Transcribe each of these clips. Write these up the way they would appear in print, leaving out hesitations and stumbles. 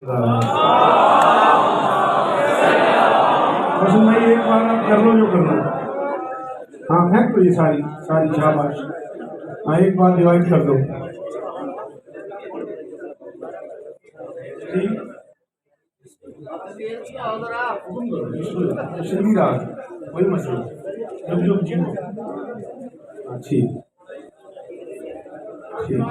बस मैं एक बार आप कर लो जो करना। हाँ फेंक दो ये सारी सारी शाबाश। हाँ एक बार डिवाइड कर दो। ठीक सिंधी राग कोई मसला जब जब जी। हाँ ठीक ठीक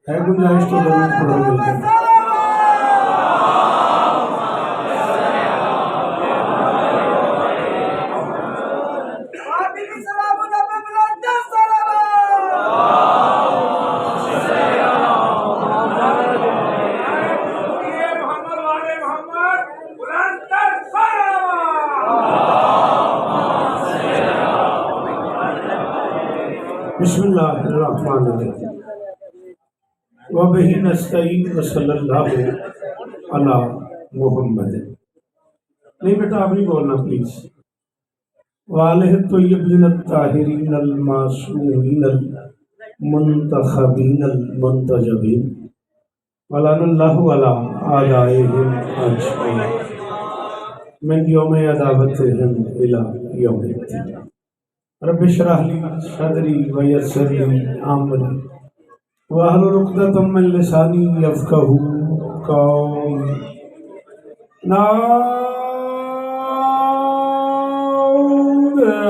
है गुंजाइश तो जरूर पढ़ो मिलकर। बिस्मिल्लाहिर्रहमानिर्रहीम व बिही नस्तईन व सल्लल्लाहु अला मुहम्मद। नहीं बेटा आप नहीं बोलना प्लीज। वालिह तय्यबीन ताहिरीन अल मासूमीन अल मुंतखबीन अल मुंतजबीन वलानल्लाहु अला आदाइहिम अजमईन मिन यौम अदावतिहिम इला यौमिद्दीन। रब्बि इश्रह ली सदरी व यस्सिर ली अमरी वाहलुल उक़दतम मिन लिसानी यफ़क़हू क़ौली। नाऊद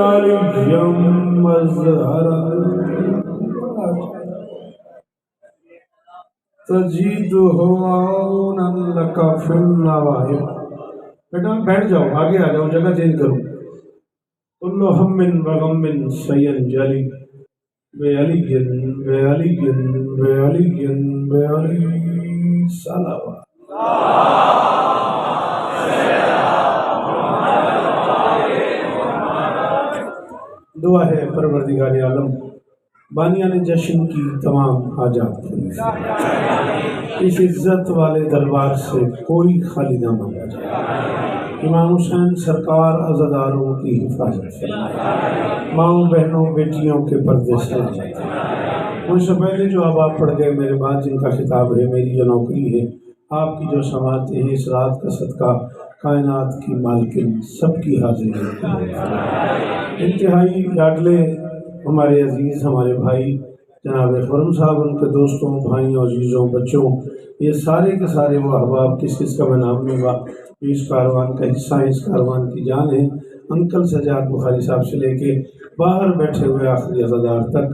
अलियम मज़हरा तजीदुहु औनन लका फिन नवाइब। बेटा बैठ जाओ, आगे आ जाओ, जगह चेंज करो। कुल्लु हम्मिन व गम्मिन सयंजली बेअलियन बेअलियन बेअलियन बेअली सलावा। दुआ है परवरदिगार आलम बानियान जश्न की तमाम हाजात पूरी फरमाए। इस इज्जत वाले दरबार से कोई खाली ना मांगा जाए। इमाम हुसैन सरकार अज़ादारों की हिफाजत फरमाए। माओं बहनों बेटियों के पर्दे से मुझसे पहले जो आप पढ़ गए, मेरे बाद जिनका खिताब है, मेरी जो नौकरी है, आपकी जो समाते हैं, इस रात का सदका कायनात की मालकिन सबकी हाजिरी है। इंतहाई लाडले हमारे अजीज़ हमारे भाई जनाब खुरम साहब, उनके दोस्तों भाइयों अजीज़ों बच्चों, ये सारे के सारे वो अहबाब किस किस का मैं नाम लूँगा, इस कारवान का हिस्सा, इस कारवान की जान है। अंकल सजाद बुखारी साहब से लेके बाहर बैठे हुए आखिरी अज़ादार तक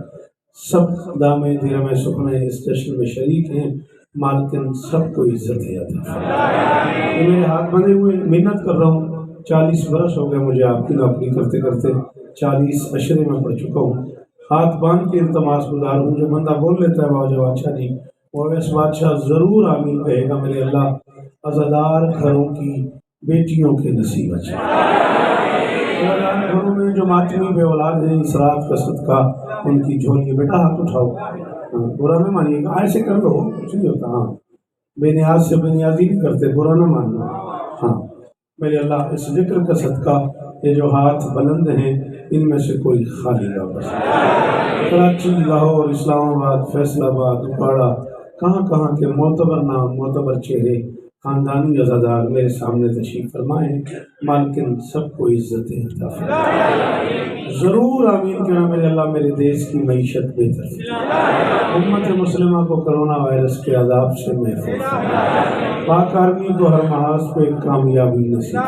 सब दामे दिरमे सुखने इस जश्न में शरीक हैं। मालकिन सबको इज्जत है अता फरमाए। मेरे हाथ बंधे हुए मेहनत कर रहा हूँ, 40 बरस हो गए मुझे आपकी नौकरी करते करते, 40 अशरे में पढ़ चुका हूँ। हाथ बांध के इल्तमास गुजार हूँ, जो बंदा बोल लेता है वाह अच्छा जी, वो इस बादशाह ज़रूर आमीन कहेगा। मेरे अल्लाह अज़ादार घरों की बेटियों के नसीब अच्छे, घरों में जो मातमी बे औलाद है, इस रात का सदका उनकी झोली। बेटा हाथ उठाओ, बुरा न मानिएगा, ऐसे कर लो कुछ नहीं होता। हाँ बेनियाज से बेनियाजी भी करते, बुरा न मानना। हाँ मेरे अल्लाह इस जिक्र का सदका ये जो हाथ बुलंद हैं, इनमें से कोई खाली ना बचे। कराची, लाहौर, इस्लामाबाद, फैसलाबाद, उपाड़ा, कहाँ कहाँ के मोतबर नाम मोतबर चेहरे खानदानी अज़ादार मेरे सामने तशरीफ़ फरमाए। मालकिन सबको इज्जत अता फरमाए। ज़रूर आमीन कहना मेरे अल्लाह। मेरे देश की मईशत बेहतर, उम्मत मुस्लिमा को कोरोना वायरस के अज़ाब से महफूज, पाक आर्मी को हर महाज पे कामयाबी नसीब।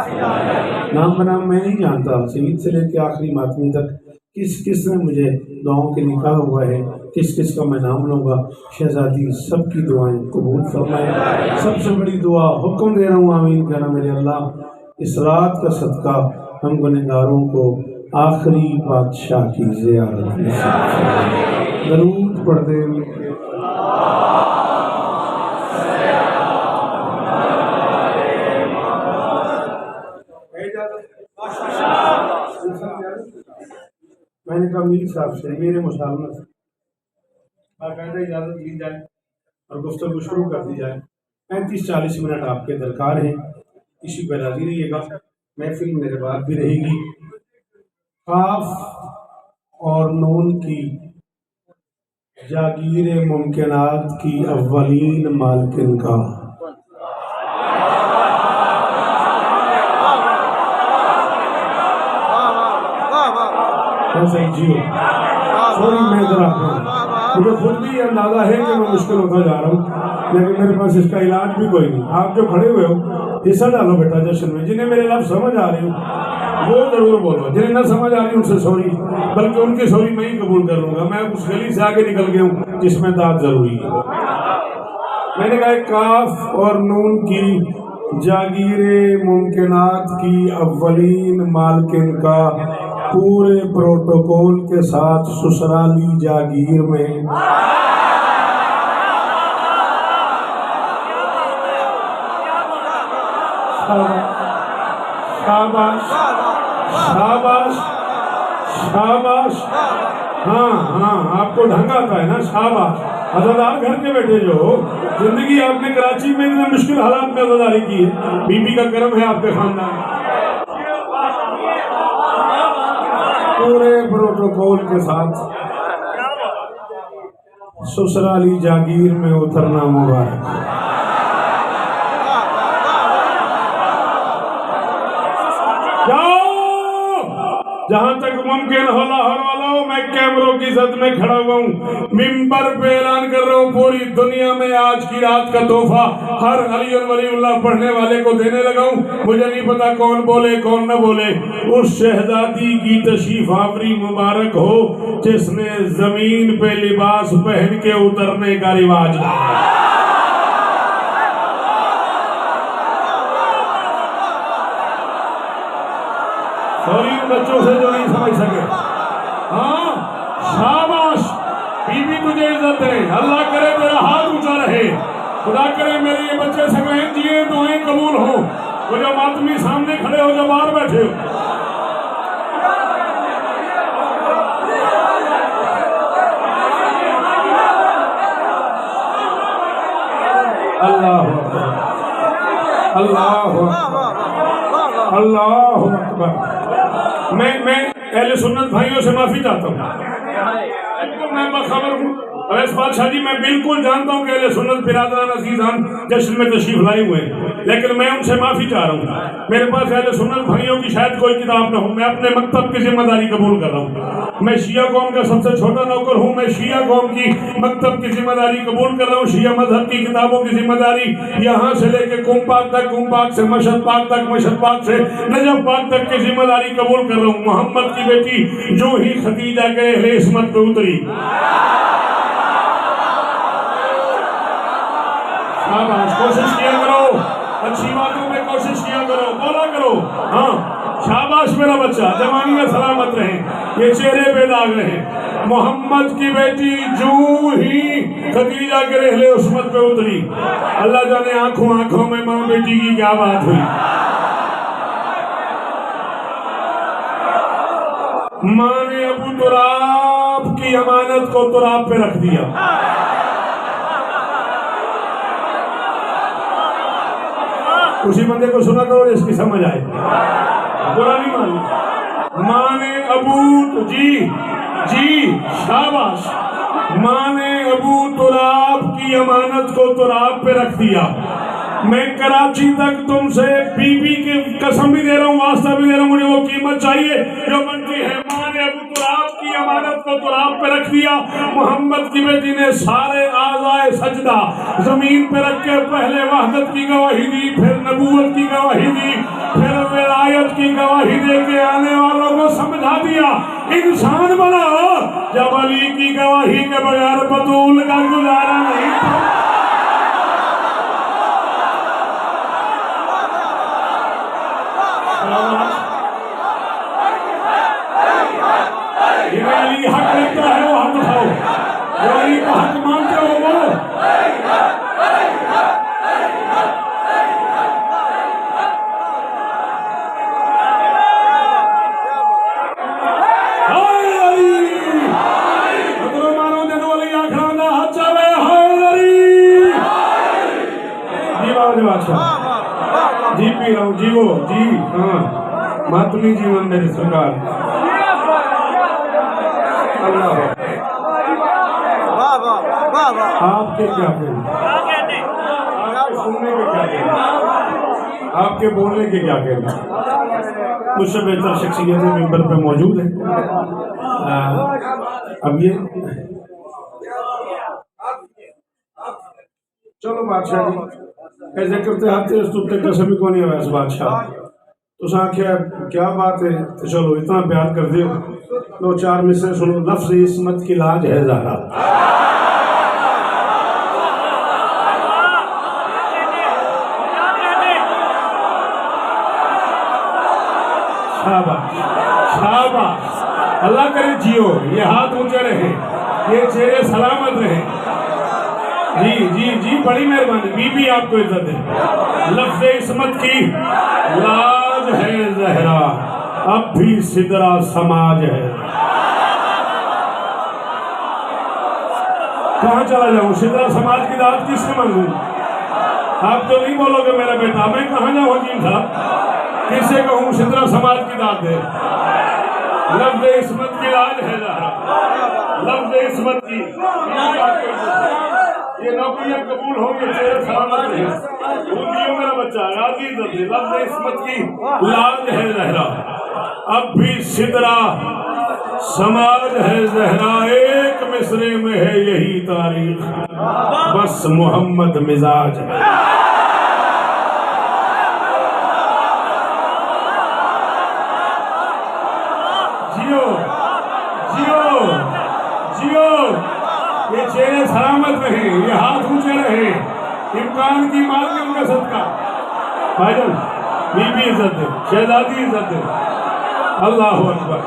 नाम बनाम मैं नहीं जानता, शहीद से लेकर आखिरी मातमी तक किस किस ने मुझे दुआओं के निकाह हुआ है, किस किस का मैं नाम लूँगा। शहजादी सबकी दुआएं कबूल फरमाए। सबसे बड़ी दुआ हुक्म दे रहा हूँ आमीन कहना मेरे अल्लाह। इस रात का सदका हम गुनहगारों को आखिरी बादशाह की ज़ियारत दरूद पढ़ते मैंने कहा मीर साहब से मेरे मुसालमत बाकायदा इजाज़त ली जाए और गुफ्तगू शुरू कर दी जाए। 35-40 मिनट आपके दरकार हैं, इसी पर राजी रहिएगा। महफिल मेरे बाद भी रहेगी। काफ और नून की जागीर मुमकिनात की अव्वलीन मालकिन का जियो। सॉरी मैं जरा मुझे खुद भी अंदाजा है कि मैं मुश्किल होता जा रहा हूँ, लेकिन मेरे पास इसका इलाज भी कोई नहीं। आप जो खड़े हुए हो हिस्सा डालो बेटा जश्न में। जिन्हें मेरे लफ्ज़ समझ आ रही हूँ वो जरूर बोलो, जिन्हें ना समझ आ रही उनसे सॉरी, बल्कि उनकी सॉरी मैं ही कबूल कर लूंगा। मैं उस गली से आगे निकल गया हूँ जिसमें दाद जरूरी है। मैंने कहा काफ और नून की जागीर मुमकिनात की अव्वलीन मालकिन का पूरे प्रोटोकॉल के साथ ससुराली जागीर में शाबाश शाबाश शाबाश। हाँ हाँ आपको ढंग आता है ना, शाबाश। अज़ादार घर के बैठे जो जिंदगी आपने कराची में इतने मुश्किल हालात में अज़ादारी की है, बीबी का करम है आपके खानदान। पूरे प्रोटोकॉल के साथ ससुराली जागीर में उतरना मुबारक। जहां तक मुमकिन हो लाहौर वालों, मैं कैमरों की जद में खड़ा हुआ हूँ, मिंबर पे ऐलान कर रहा हूँ पूरी दुनिया में आज की रात का तोहफा हर अली वलीउल्लाह पढ़ने वाले को देने लगा हूँ। मुझे नहीं पता कौन बोले कौन न बोले, उस शहजादी की तशरीफ आवरी मुबारक हो जिसने जमीन पे लिबास पहन के उतरने का रिवाज डाला। सॉरी बच्चों से जो नहीं समझ सके। हाँ शाबाश बीबी तुझे इज्जत है, अल्लाह करे तेरा हाथ ऊंचा रहे, खुदा करे मेरे ये बच्चे सगैन जिए, दुआएं कबूल हो। वो जब आदमी सामने खड़े हो, जब बाहर बैठे हो, अल्लाह अल्लाह अल्लाह अकबर। मैं अहले सुन्नत भाइयों से माफी चाहता हूँ, मैं बखबर हूँ। अवैस बादशाह जी, मैं बिल्कुल जानता हूँ कि अहले सुन्नत बिरादरान अजीजान जश्न में तशरीफ लाए हुए हैं, लेकिन मैं उनसे माफी चाह रहा हूँ। मेरे पास अहले सुन्नत भाइयों की शायद कोई किताब न हो, मैं अपने मकतब की जिम्मेदारी कबूल कर रहा हूँ। मैं शिया कौम का सबसे छोटा नौकर हूँ, मैं शिया कौम की मकतब की जिम्मेदारी कबूल कर रहा हूँ। शिया मजहब की किताबों की जिम्मेदारी यहाँ से लेके कुम पाक तक, कुम पाक से मशहद पाक तक, मशहद पाक से नजफ पाक तक की जिम्मेदारी कबूल कर रहा हूँ। मोहम्मद की बेटी जो ही खदीजा के अहले इस्मत पे उतरी, शाबाश, कोशिश किया करो, अच्छी बातों में कोशिश किया करो, बोला करो। हाँ शाबाश मेरा बच्चा, जवानी में सलामत रहे, ये चेहरे पे दाग रहे। मोहम्मद की बेटी जो ही खदीजा के रहले उस्मत पे उतरी, अल्लाह जाने आंखों आंखों में माँ बेटी की क्या बात हुई। माँ ने अबू तुराब की अमानत को तुराब पे रख दिया। उसी बंदे को सुना करो जिसकी समझ आए, बुरा नहीं मानी। माँ ने अबू जी शाबाश, माँ ने अबू तुराब की अमानत को तुराब पे रख दिया। मैं कराची तक तुमसे बीबी की कसम भी दे रहा हूँ, वास्ता भी दे रहा हूँ, मुझे वो कीमत चाहिए जो बनती है। माँ ने अबू तुराब की अमानत को तुराब पे रख दिया। मोहम्मद की बेटी ने सारे आज़ाए सजदा जमीन पे रख के पहले वहदत की गवाही दी, फिर नबूवत की गवाही दी, फिर विलायत की गवाही दे के आने वालों को समझा दिया इंसान बना जब अली की गवाही के बगैर बतूल का गुजारा नहीं था। अली हक लगता है वो हाथ उठाओ, जो अली का हक मानते हो वो। जी पी रहा हूँ जी, वो जी हाँ मातमी जीवन मेरी सरकार। अल्लाह आपके क्या कहना, आपके सुनने के क्या कहना, आपके बोलने के क्या कहना। मुझसे बेहतर शख्सियतें मिंबर पे मौजूद हैं। अब ये चलो बादशाह जी ऐसे करते हाथे तुझे कसम को नहीं है बादशाह तुस आख्या क्या बात है तो चलो इतना प्यार कर दियो दो चार मिसरे सुनो। लफ्ज इस्मत की लाज है ज़हरा, शाबाश शाबाश, अल्लाह करे जियो, ये हाथ ऊंचे रहे, ये चेहरे सलामत रहे। जी जी जी बड़ी मेहरबानी, बीबी आपको इज्जत है। लफ्ज इस्मत की लाज है ज़हरा, अब भी सिदरा समाज है। कहाँ चला जाऊं, सिदरा समाज की दाद किससे मांगू? आप तो नहीं बोलोगे मेरा बेटा, मैं कहाँ जाऊँ हकीम साहब, किससे कहूँ सिदरा समाज की दाद है। लफ्ज इस्मत की लाज है ज़हरा, लफ्ज इस्मत की, ये नौकरियां कबूल होंगे, चेहरे सलामत रहे, बूंदियों मेरा बच्चा आज़ादी दे। लफ्ज इस्मत की लाज है ज़हरा, अब भी सिदरा समाज है ज़हरा, एक मिसरे में है यही तारीख, बस मोहम्मद मिजाज है। जियो जियो जियो, ये चेहरे सलामत रहे, ये हाथ ऊंचे रहे, इम्कान की माल में उनका सदका। भाईजान बीबी इज्जत है, शहजादी इज्जत है। अल्लाह अकबर।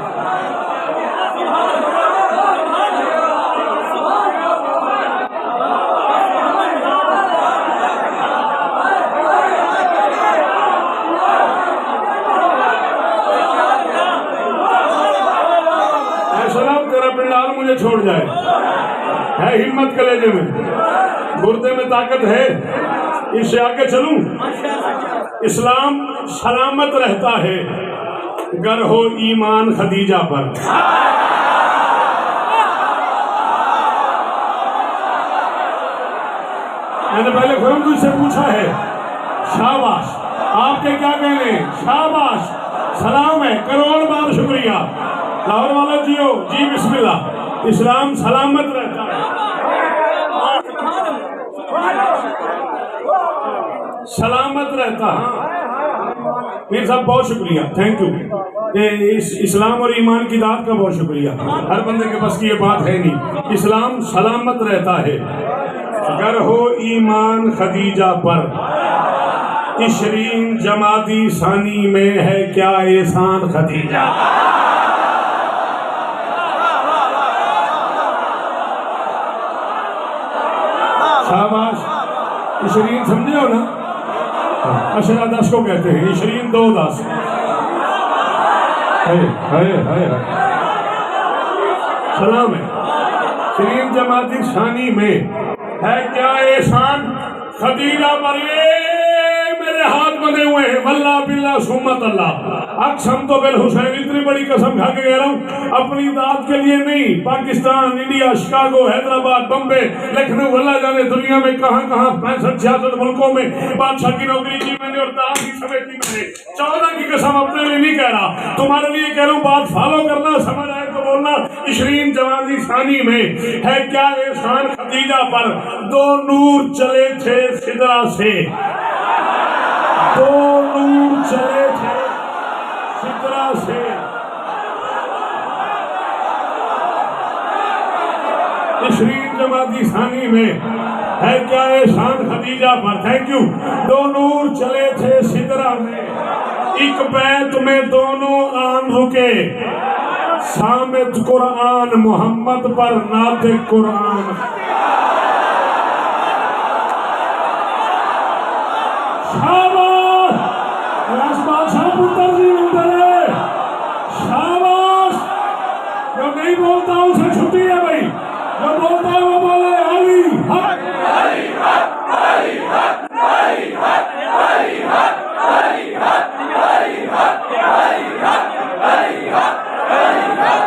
तेरा पिंडाल मुझे छोड़ जाए, है हिम्मत कलेजे में, गुर्दे में ताकत है, इससे आगे चलूं। इस्लाम सलामत रहता है गर हो ईमान खदीजा पर। मैंने पहले खुद तुझसे पूछा है, शाबाश, आपके क्या कहने, शाबाश, सलाम है, करोड़ बार शुक्रिया। लाहौर वाला जियो जी, बिस्मिल्लाह। इस्लाम सलामत रहता है, सलामत रहता है। मेरे साहब बहुत शुक्रिया, थैंक यू। इस इस्लाम और ईमान की दात का बहुत शुक्रिया। हर बंदे के बस की ये बात है नहीं। इस्लाम सलामत रहता है अगर हो ईमान खदीजा पर। इशरीन जमाती सानी में है क्या एहसान खदीजा। शाबाश, इशरीन समझे हो ना, अशरा 10 को कहते हैं, इशरीन 2 10। सलाम है। इशरीन जमाती शानी में है क्या एहसान खदीजा पर। मेरे हाथ बंधे हुए हैं, वल्ला बिल्ला सुम्मत अल्लाह, अक्सम तो बिल हुसैन, इतनी बड़ी कसम खा के कह रहा हूँ, अपनी दाद के लिए नहीं। पाकिस्तान, इंडिया, शिकागो, हैदराबाद, बम्बे, लखनऊ, अल्लाह जाने दुनिया में कहाँ कहाँ 65-66 मुल्कों में बादशाह की नौकरी की मैंने और दाद की समेत की मैंने। 14 की कसम अपने लिए नहीं कह रहा, तुम्हारे लिए कह रहा हूँ। बात फॉलो करना, समझ आए तो बोलना। इशरीन जमाती सानी में है क्या एहसान खदीजा पर। 2 नूर चले थे सिदरा से, 2 नूर चले थे सिदरा से। इशरीन जमाती सानी में है क्या एहसान खदीजा पर। Thank you. 2 नूर चले थे सिदरा में, एक बैत में दोनों आन रुके, सामित कुरान मोहम्मद पर नाते कुरान। शाबाश, बादशाह पुत्र जी उधर, शाबाश। जो नहीं बोलता उसे छुट्टी है भाई, जो बोलता है वो बोले अली हक, अली हक, अली हक, अली हक, अली हक, अली हक, अली हक, अली हक, अली हक, अली हक।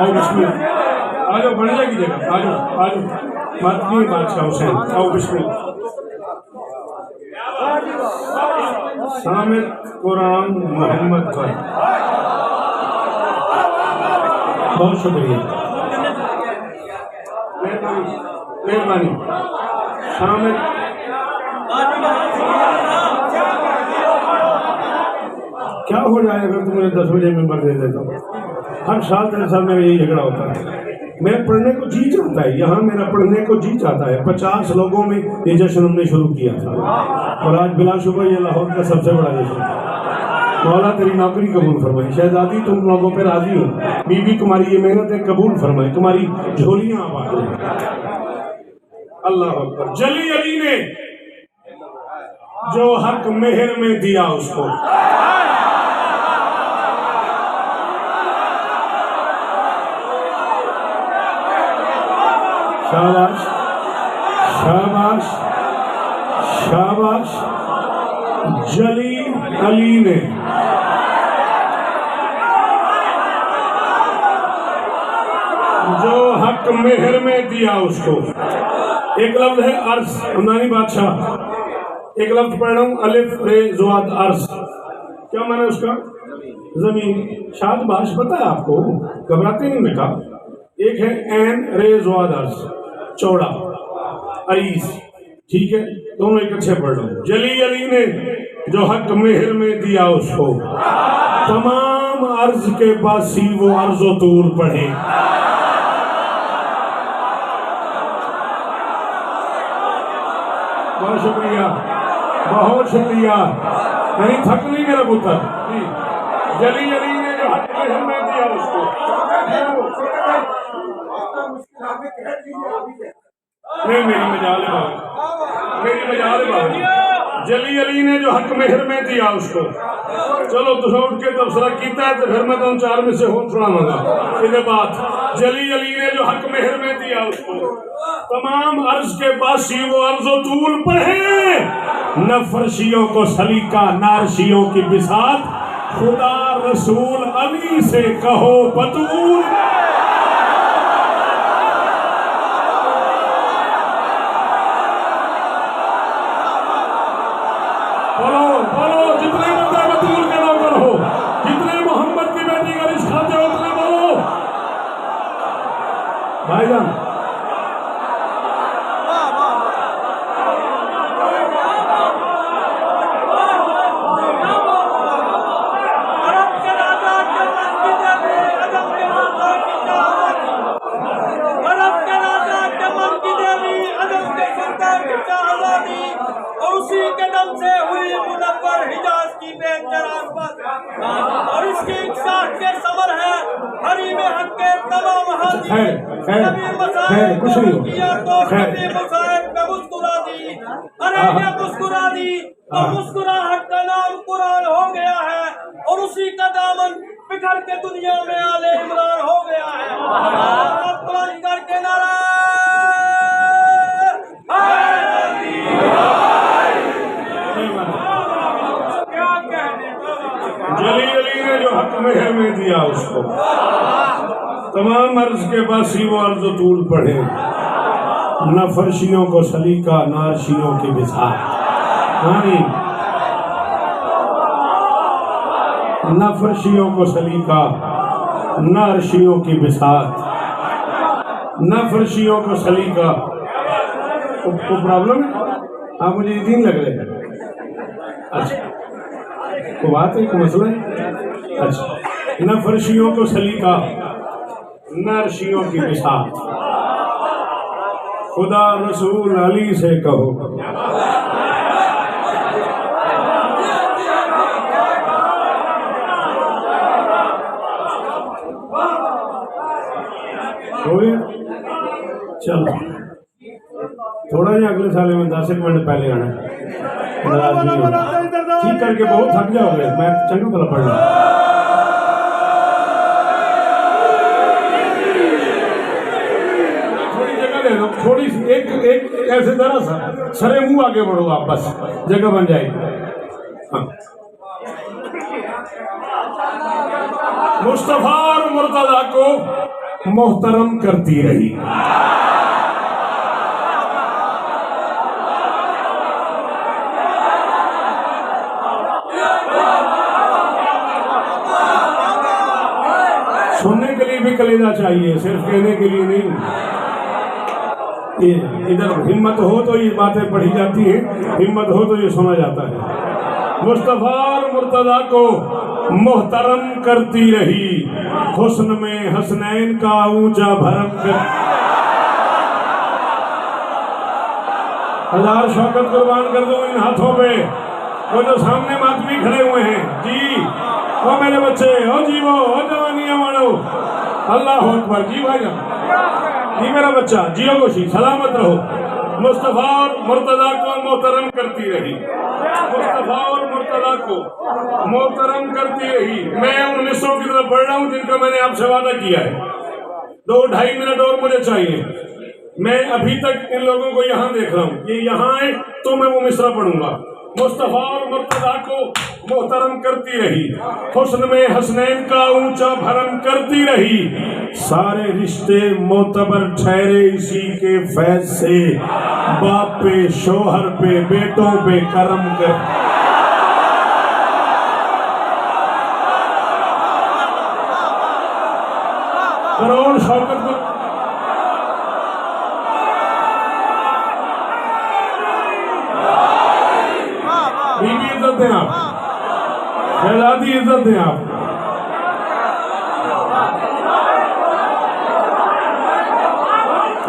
आओ बिस्मिल्लाह, आ जाओ, बन जाएगी जगह, आ जाओ आ जाओ। मदनी बादशाह हुसैन, आओ बिस्मिल्लाह। सामिर कुरान मोहम्मद खान, बहुत शुक्रिया, मेहरबानी। सामिर क्या हो जाए अगर तुम मुझे 10 बजे मेंबर दे देता? हर साल तेरे साथ मेरा यही झगड़ा होता है। मेरा पढ़ने को जी चाहता है, यहाँ मेरा पढ़ने को जी चाहता है। 50 लोगों में ये जश्न हमने शुरू किया था और आज बिलाशुबा ये लाहौर का सबसे बड़ा जश्न है। मौला तेरी नौकरी कबूल फरमाई, शहजादी तुम लोगों पे राजी हो, बीबी तुम्हारी ये मेहनतें कबूल फरमाई, तुम्हारी झोलियां आबाद हो। अल्लाह अकबर। जली अली ने जो हक मेहर में दिया उसको, शाबाश शाबाश शाबाश। जली अली ने जो हक मेहर में दिया उसको। एक लफ्ज है अर्श, हमदानी बादशाह, एक लफ्ज पढ़ रहा हूं, अलिफ रे ज़ुआद अर्श। क्या माना उसका? जमीन। शाबाश, पता है आपको, घबराते नहीं मैं कहा। एक है एन रे ज़ुआद अर्श, चौड़ा अरीस, ठीक है, दोनों एक अच्छे पढ़ लो। जली अली ने जो हक मेहर में दिया उसको, तमाम अर्ज के बासी वो अर्जो तूल पढ़े। बहुत शुक्रिया, बहुत शुक्रिया, नहीं थक नहीं मेरा पुत्र। जली अली ने जो हक मेहर में दिया उसको, नहीं मेरी मजाल है, मेरी मजाल है। जली अली ने जो हक मेहर में दिया उसको। चलो तुम उठ के तबसरा किया है तो फिर मैं तुम 4 में से हों सुनाऊंगा इसके बाद। जली अली ने जो हक मेहर में दिया उसको, तमाम अर्ज के बासी वो अर्जो तूल पढ़े। न फर्शियों को सलीका नारशियों की बिसात, खुदा रसूल अली से कहो बतूल। बोलो बोलो, जितने बंदे बतूल के नौकर हो, जितने मोहम्मद की बेटी का रिश्ता खाते हो, उतने बोलो भाईजान। उसी कदम से हुई मुनव्वर हिजाज की और इसकी इकसार के समर है हरी में हक के तमाम हाजी। कभी मसाइब किया तो कभी मुसाइब पे मुस्कुरा दी, अरे ये मुस्कुरा दी तो मुस्कुराहट का नाम कुरान हो गया है और उसी का दामन बिखर के दुनिया में आले इमरान हो गया है। कुरान करके नारा जली अली ने जो हक मेहर में दिया उसको, तमाम अर्ज के बासी वो अर्ज तूल पढ़े। न फर्शियों को सलीका नारशियों की बिसात, न फर्शियों को सलीका नारशियों की बिसात, न फर्शियों को सलीका। को प्रॉब्लम है? आप मुझे यकीन लग रहे हैं। अच्छा तो बात है, मसला है। अच्छा, न फर्शियों को सलीका न अर्शियों की बिसात, खुदा रसूल अली से कहो। हो गया, चलो थोड़ा ही अगले साल में 10 मिनट पहले आना, ठीक करके बहुत थक जाओगे। मैं चंगा भला पढ़ लूँ। थोड़ी जगह दे दो, थोड़ी सी एक ऐसे जरा सा सरे मुंह आगे बढ़ो आप, बस जगह बन जाएगी। हाँ। मुस्तफा और मुर्तजा को मोहतरम करती रही। सुनने के लिए भी कलेजा चाहिए, सिर्फ कहने के लिए नहीं। इधर हिम्मत हो तो ये बातें पढ़ी जाती है, हिम्मत हो तो ये सुना जाता है। मुस्तफा और मुर्तजा को मोहतरम करती रही, हुस्न में हसनैन का ऊंचा भरम कर। हजार शौकत कुर्बान कर दो इन हाथों पे, वो जो सामने मातमी खड़े हुए हैं। जी ओ मेरे बच्चे, ओ जीवो, ओ जवानियां वालो, अल्लाह अकबर। जी भाईजान, जी मेरा बच्चा, जियो खुशी, सलामत रहो। मुस्तफा और मुर्तजा को मोहतरम करती रही, मुस्तफा और मुर्तजा को मोहतरम करती रही। मैं उन हिस्सों की तरफ बढ़ रहा हूँ जिनका मैंने आपसे वादा किया है। 2-2.5 मिनट और मुझे चाहिए। मैं अभी तक इन लोगों को यहाँ देख रहा हूँ, ये यहाँ आए तो मैं वो मिसरा पढ़ूंगा। मुस्तफा और मुर्तजा को मोहतरम करती रही, हुस्न में हसनैन का ऊंचा भरम करती रही। सारे रिश्ते मोतबर ठहरे इसी के फैज से, बाप पे, शोहर पे, बेटों पे करम कर। करोड़ शौकत को बीबी इज्जत दें आप, शहजादी इज्जत दें आप।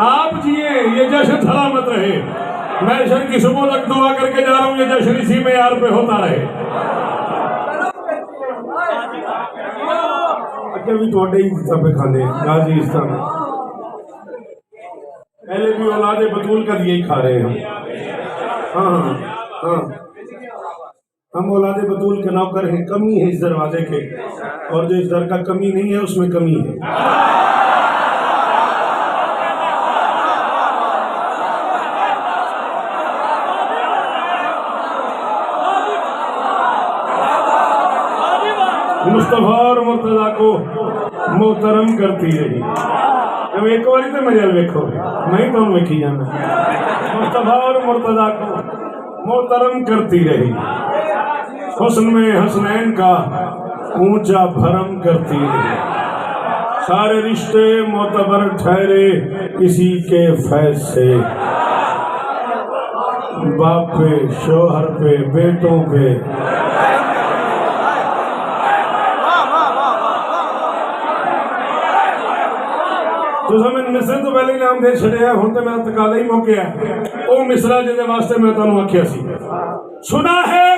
आप जिए, ये जश्न सलामत रहे। मैं शर की सुबह तक दुआ करके जा रहा हूँ, ये जश्न इसी मेयार पे होता रहे। अगे भी थोड़े ही पे खाने गाजीस्तान, पहले भी औलादे बतूल का यही खा रहे हैं हम। हाँ हाँ, हम औलादे बतूल के नौकर हैं। कमी है इस दरवाजे के, और जो इस दर का कमी नहीं है उसमें कमी है। मुस्तफा और मुर्तजा को मोहतरम करती रही। जब एक बार तो मजा देखो, नहीं तो वेखी जाना। मुस्तफा और मुर्तजा को मोहतरम करती रही, हुस्न में हसनैन का ऊंचा भरम करती रही। सारे रिश्ते मोतबर ठहरे इसी के फैज से, बाप पे, शोहर पे, बेटों पे। तो हमें मिसरे तो पहले नाम दे छड़े हूं तो मैं तकाला ही मौके है। वो मिसरा जिहदे वास्ते मैं तुहानू आख्या सी, सुना है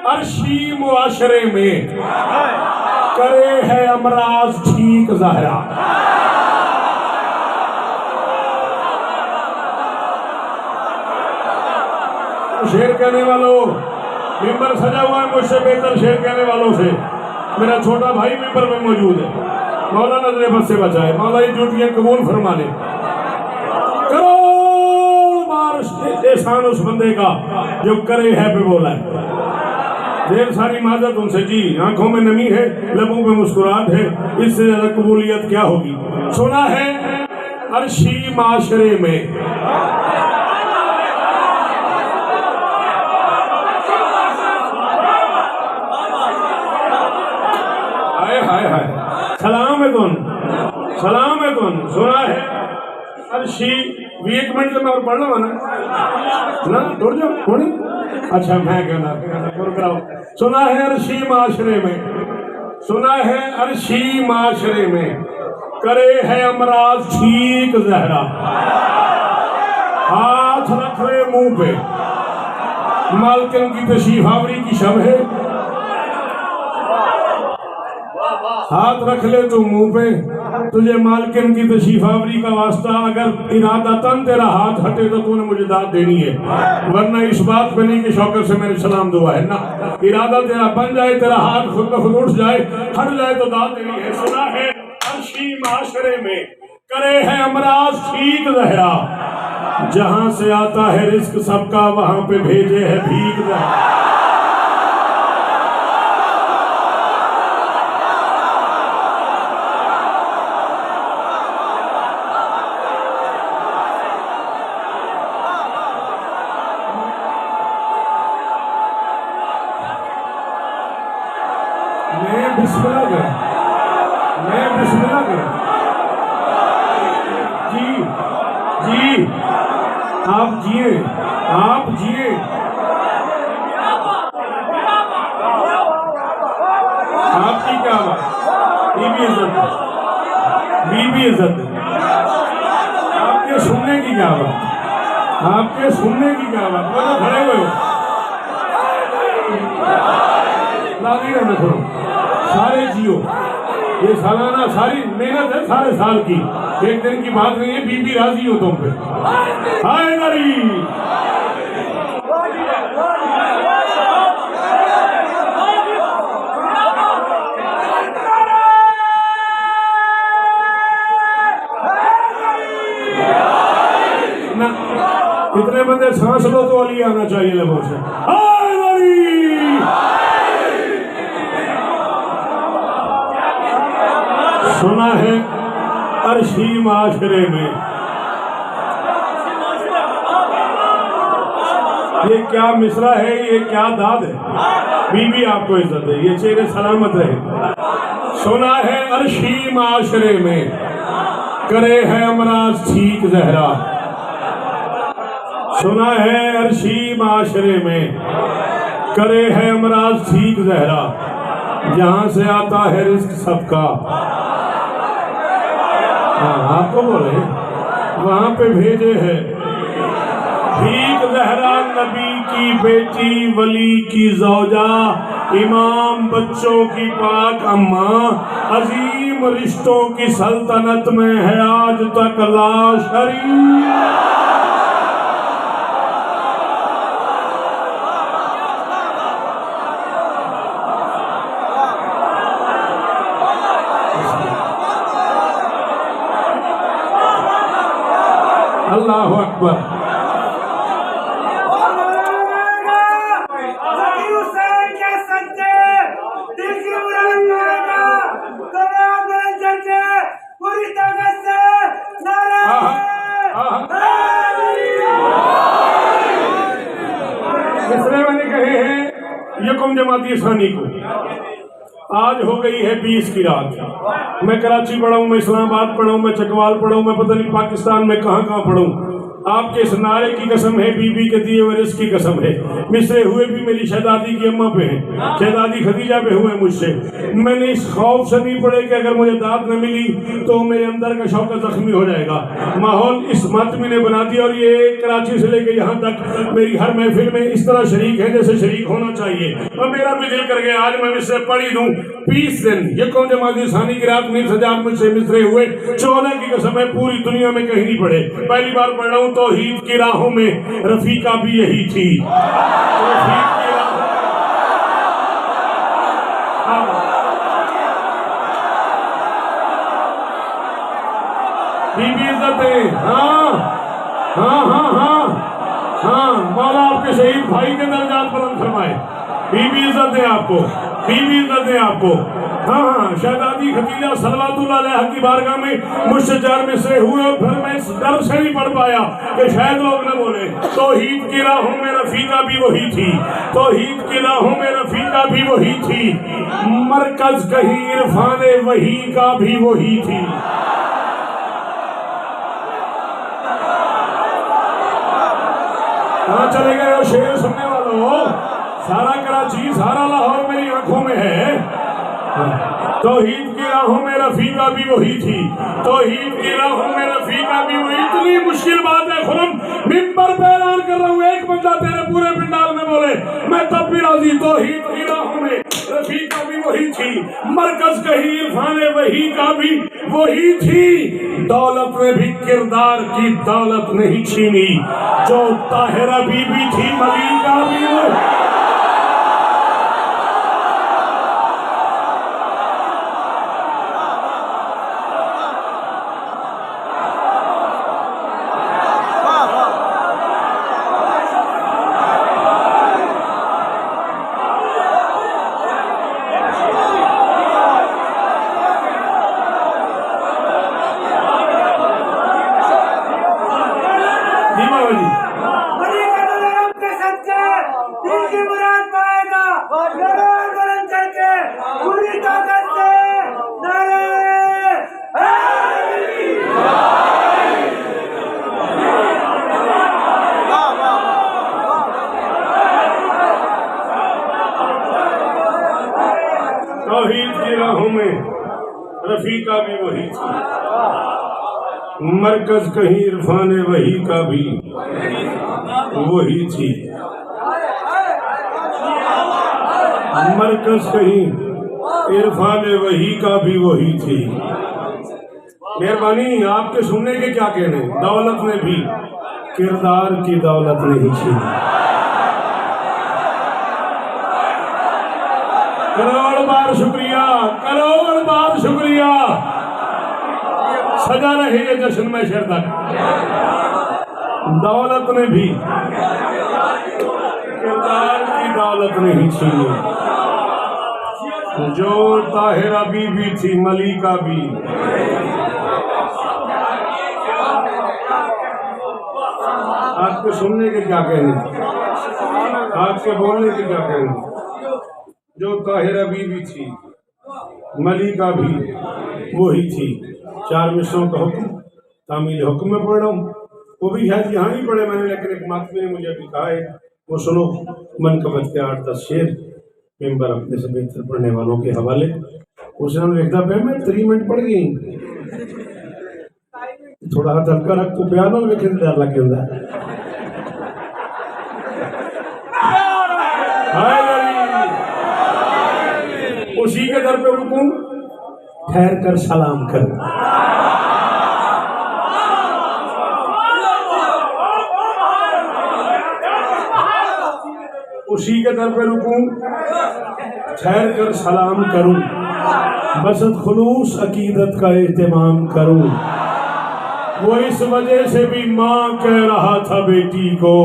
अर्शी मुआशरे में करे है अमराज ठीक ज़हरा। शेर कहने वालों, मिंबर सजा हुआ है मुझसे बेहतर शेर कहने वालों से। मेरा छोटा भाई मिंबर में मौजूद है, मौला नजरे बद से बचाए, मौला ये ड्यूटियां कबूल फरमा ले। करो बार एहसान उस बंदे का जो करे है पे बोला है। ढेर सारी माजत उनसे जी, आंखों में नमी है, लबों पे मुस्कुराहट है, इससे ज्यादा कबूलियत क्या होगी। सुना है अर्शी माशरे में सलाम है तुम, सलाम है तुम। सुना है अर्शी भी 1 मिनट में और पढ़ लो ना दौड़ जाओ थोड़ी। अच्छा मैं कहना, सुना है अर्शी माशरे में, सुना है अर्शी माशरे में करे है अमराज ठीक ज़हरा। हाथ रख रहे मुंह पे, मालकिन की तशरीफ आवरी की शब है। हाथ रख ले तू मुंह पे, तुझे मालकिन की तशरीफ आवरी का वास्ता। अगर इरादतन तेरा हाथ हटे तो तूने मुझे दाद देनी है, वरना इस बात पे नहीं कि शौकत से मेरी सलाम दुआ है ना। इरादा तेरा बन जाए, तेरा हाथ खुद ब खुद उठ जाए, हट जाए तो दाद देनी है। सुना है अर्शी माशरे में करे है अमराज ठीक ज़हरा। जहां से आता है रिस्क सबका वहां पे भेजे है भीख ज़हरा। बिस्मिल्लाह करें, मैं बिस्मिल्लाह करें। जी जी, आप जिए, आप जिए। आपकी क्या बात, बीबी इज्जत, बीबी इज्जत, आपके सुनने की क्या बात, आपके सुनने की क्या बात। वो तो खड़े हुए हो, राजी रहना छोड़ो, सारे जियो। ये सालाना सारी मेहनत है, सारे साल की, एक दिन की बात नहीं है। बीबी राजी हो तुम पे, हाय नारी। ना इतने बंदे सांस लो तो अली आना चाहिए लोगों से, हाय नारी। सुना है अर्शी माशरे में, ये क्या मिसरा है, ये क्या दाद है। बीबी आपको इज्जत है, ये चेहरे सलामत रहे। सुना है अर्शी माशरे में करे है अमराज ठीक जहरा। सुना है अर्शी माशरे में करे है अमराज ठीक जहरा, जहां से आता है रिस्क सबका। हाँ, आपको बोले वहां पे भेजे है ठीक जहरा, नबी की बेटी, वली की जौजा, इमाम बच्चों की पाक अम्मा, अजीम रिश्तों की सल्तनत में है आज तक लाशरी। अल्लाह अकबर। मिसरे मैंने कहे हैं यकुम जमाती सानी को, आज हो गई है 20 की रात। मैं कराची पढ़ा हूँ, मैं इस्लामाबाद पढ़ा हूँ, मैं चकवाल पढ़ा हूँ, मैं पता नहीं पाकिस्तान में कहाँ कहाँ पढ़ा हूँ। आपके इस नारे की कसम है, बीबी के दिए हुए रिस्क की कसम है। मिसरे हुए भी मेरी शहजादी की अम्मा पे हैं, शहजादी खदीजा पे हुए मुझसे। मैंने इस खौफ से नहीं पड़े कि अगर मुझे दाद न मिली तो मेरे अंदर का शौकत जख्मी हो जाएगा। माहौल इस मातमी ने बना दिया, और ये कराची से लेकर यहाँ तक मेरी हर महफिल में इस तरह शरीक है जैसे शरीक होना चाहिए। और मेरा भी दिल कर गया आज मैं मिसरे पढ़ ही दूं। 20 दिन यकुम जमाती सानी की रात 20,000 मुझसे मिसरे हुए। 14 की कसम है, पूरी दुनिया में कहीं नहीं पढ़े, पहली बार पढ़ रहा हूँ। तौहीद की राहों में रफीका भी यही थी। तौहीद की बीबी इज्जत है। हाँ हाँ हाँ हाँ हाँ, मौला आपके शहीद भाई के दर्जात बुलंद फरमाए। बीबी इज्जत है आपको, बीबी इज्जत है आपको। हाँ हाँ, शहजादी खदीजा सल्लल्लाहु अलैहा की बारगाह में मुझसे 4 मिसरे हुए, और फिर मैं इस डर से नहीं पढ़ पाया कि शायद लोग न बोले। तौहीद की राहों में रफीका भी वही थी, तौहीद की राहों में रफीका भी वही थी, मरकज कहीं इरफाने वही का भी वही थी। कहाँ चले गए हो शेर सुनने वालों? सारा कराची, सारा लाहौर मेरी आंखों में है। तौहीद की राहों में रफीका भी वही थी, तौहीद की राहों में रफीका भी वही। इतनी मुश्किल बात है खुरम, मिंबर पे ऐलान कर रहा हूँ, एक बंदा तेरे पूरे पिंडाल में बोले मैं तब भी राजी। तौहीद की राहों में रफीका भी वही थी, मरकज कहीं इरफाने वही का भी वही थी। दौलत ने भी किरदार की दौलत नहीं छीनी, जो ताहिरा बीबी थी मलीका भी वो। दिल की मुराद पाएगा, जरूर बुलंद करके पूरी ताकत रफीका भी वही थी, मरकज कहीं इरफान वही का भी वही थी, मरकज कहीं इरफान वही का भी वही थी। मेहरबानी, आपके सुनने के क्या कहने, दौलत ने भी किरदार की दौलत नहीं छीनी। करोड़ बार शुक्रिया, करोड़ बार शुक्रिया। सजा रहे ये जश्न में शेर तक। दौलत ने भी किरदार की दौलत नहीं छीनी। जो ताहिरा बीबी थी मलिका भी, आपके सुनने के क्या कहने, आपके बोलने के क्या कहने। जो ताहिरा बीबी थी मलिका भी वही थी। 4 मिसरों का हुक्म तामील हुक्म में पढ़ रहा हूँ, वो भी शायद यहाँ ही पढ़े मैंने, लेकिन एक मातमी ने मुझे अभी कहा है वो सुनो। मनकबत के 8-10 शेर मेंबर अपने से बेहतर पढ़ने वालों के हवाले। उसने लिखा पे मैं 3 मिनट पढ़ गई, थोड़ा हाथ हल्का रख तो प्यार हो लेकिन डर लग गया। उसी के दर पे रुकूं, ठहर कर सलाम करूं। उसी के दर पे रुकूं, ठहर कर सलाम करूं। बसत खुलूस अकीदत का एहतमाम करूं। वो इस वजह से भी माँ कह रहा था बेटी को,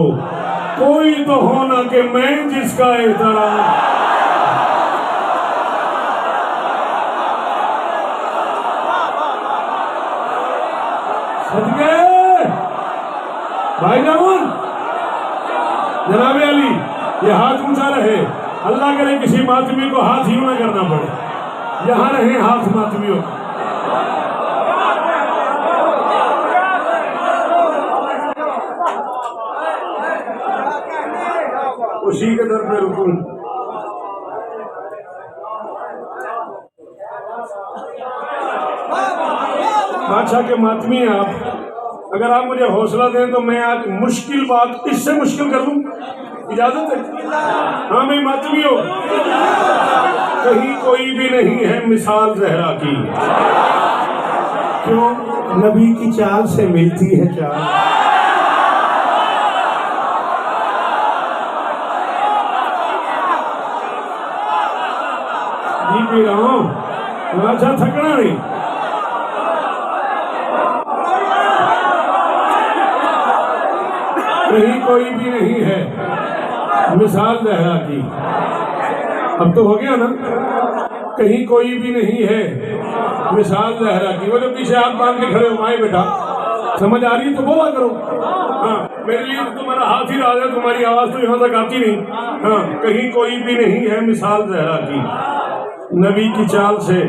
कोई तो होना कि मैं जिसका एहतराम। भाई जान, जनाब अली, ये हाथ ऊंचा रहे। अल्लाह करे किसी मातमी को हाथ ही ना करना पड़े। यहाँ रहे हाथ मातमियों। उसी के दर पे रुकूं, बादशाह के मातमी हैं आप। अगर आप मुझे हौसला दें तो मैं आज मुश्किल बात इससे मुश्किल कर लूं, इजाजत है? हाँ मैं मातमी हो। कहीं कोई भी नहीं है मिसाल जहरा की, क्यों नबी की चाल से मिलती है चाल। जी पी रहा हूं, अच्छा थकना नहीं। कहीं कोई भी नहीं है मिसाल जहरा की। अब तो हो गया ना, कहीं कोई भी नहीं है मिसाल जहरा की। वो जो पीछे हाथ बांध के खड़े हो, माए बेटा समझ आ रही है तो बोला करो। हाँ मेरे लिए तो तुम्हारा हाथ ही रहा है, तुम्हारी आवाज तो यहाँ तक आती नहीं। हाँ कहीं कोई भी नहीं है मिसाल जहरा की, नबी की चाल से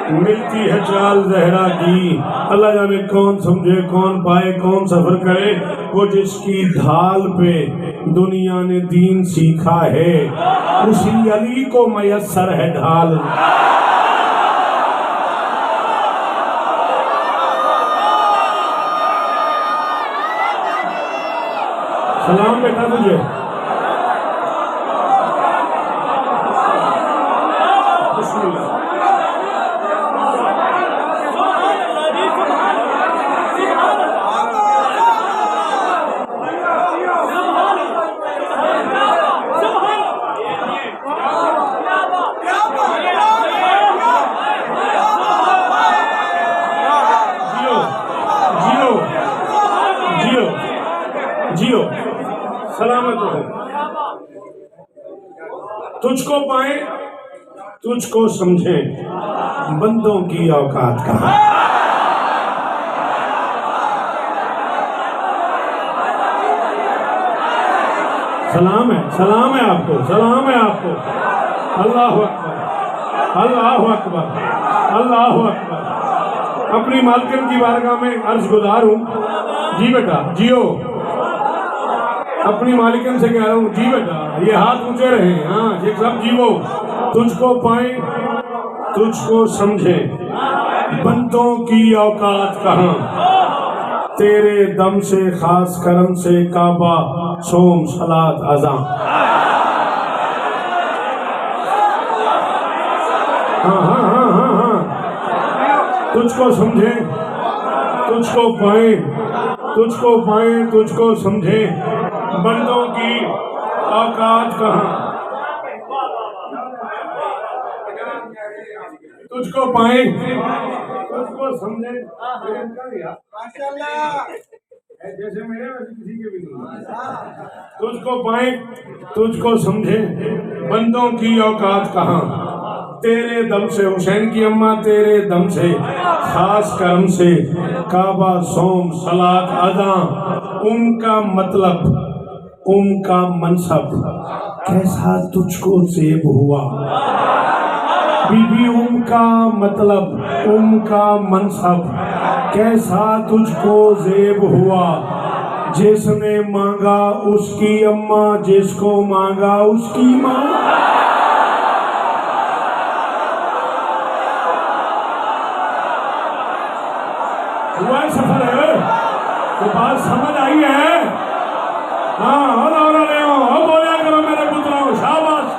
मिलती है चाल जहरा की। अल्लाह जाने कौन समझे, कौन पाए, कौन सफर करे। वो जिसकी ढाल पे दुनिया ने दीन सीखा है, उसी अली को मयस्सर है ढाल। सलाम बेटा तुझे। जियो सलामत हो, तुझको पाए तुझको समझे, बंदों की औकात कहाँ। सलाम है आपको, सलाम है आपको। अल्लाह अकबर, अल्लाह अकबर, अल्लाह अकबर। अपनी मालकिन की बारगाह में अर्ज गुजार हूँ। जी बेटा जियो, अपनी मालिकन से कह रहा हूँ जी बेटा, ये हाथ ऊंचे रहे। हाँ ये सब जीवो, तुझको पाए तुझको समझे, बंदों की औकात कहाँ, तेरे दम से खास करम से काबा सोम सलात अज़ां। हाँ हाँ हाँ हाँ हाँ, तुझको समझे, तुझको पाए, तुझको पाए, तुझको समझे, बंदों की औकात कहाँ, तुझको पाए, तुझको समझे। जैसे मेरे वैसे किसी के भी नहीं। तुझको पाए, तुझको समझे, बंदों की औकात कहाँ, तेरे दम से, हुसैन की अम्मा, तेरे दम से खास करम से काबा सोम सलात अज़ां। उनका मतलब, उनका मनसब कैसा तुझको ज़ेब हुआ, बीबी उनका मतलब, उनका मनसब कैसा तुझको ज़ेब हुआ, जिसने मांगा उसकी अम्मा, जिसको मांगा उसकी माँ। हुआ सफर है, तो बात समझ आई है। हाँ और ले आओ, बोलिया करो मेरे पुत्रों, शाबाश।